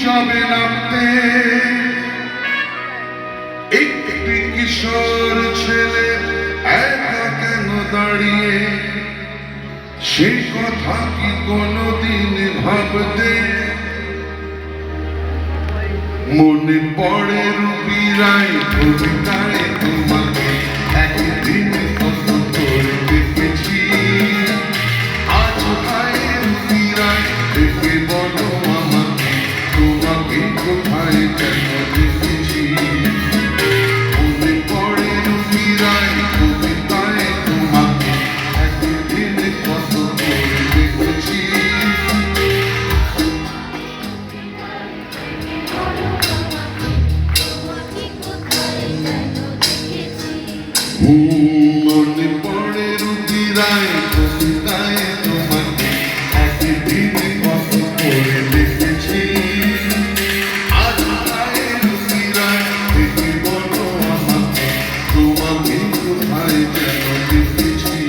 যাবে নামতে একটি কিশোর ছেলে একা কেন দাঁড়িয়ে সে কথা কি কোনদিন ভাবতে মনে পড়ে রুবি রায় কবিতায় তোমাকে একদিন কত করে দেখেছি আজ ভাই রুবি রায় দেখে বলো আমাকে তোমাকে কোথায় কেন দেখেছি মনে পড়ে রুবি রায় কবিতায় তোমাকে একদিন কত করে দেখেছি মনে পড়ে রুবি রায় কবিতায় তোমাকে একদিন কত করে দেখেছি আজ ভাই রুবি রায় দেখে বলো আমাকে তোমাকে কোথায় যেন দেখেছি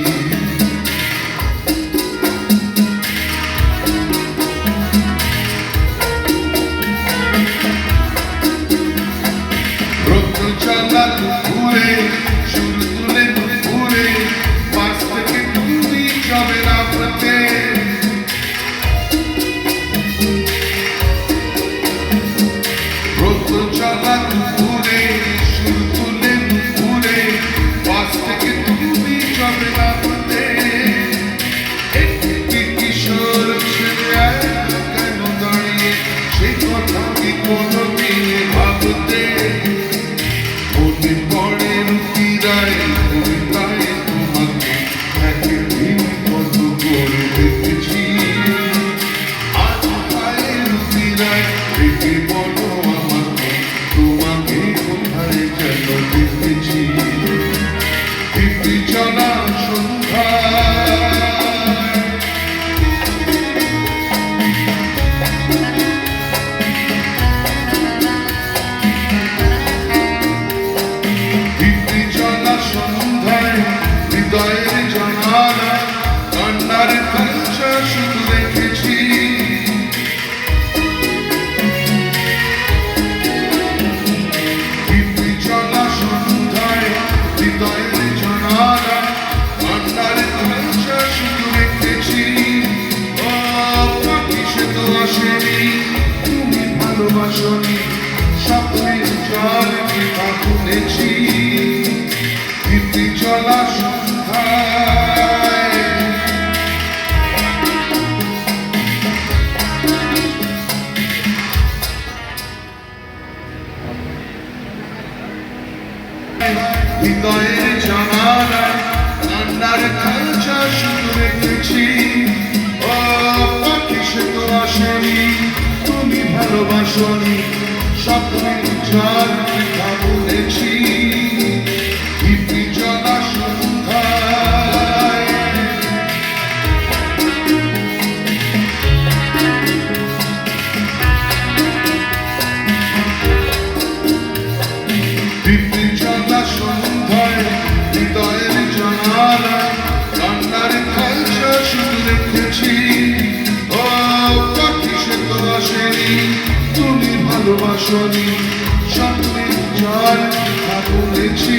রোদ জ্বালা দুপুরে স্বপ্নের জল পিঠা তুলেছি চলা সন্ধ্যায় হৃদয়ের জানালা কান্নার খাঁচা শুধু রেখেছি ও পাখি সে তো আসেনি তুমি ভালোবাসনি স্বপ্নের জল পিঠা বলেছি চলা সন্ধ্যায় চলা সন্ধ্যায় হৃদয়ের জানালা কান্নার খাঁচা শুধু রেখেছি ও পাখি সে তো আসেনি তুমি ভালোবাসনি স্বপ্নের জল পিঠা বলেছি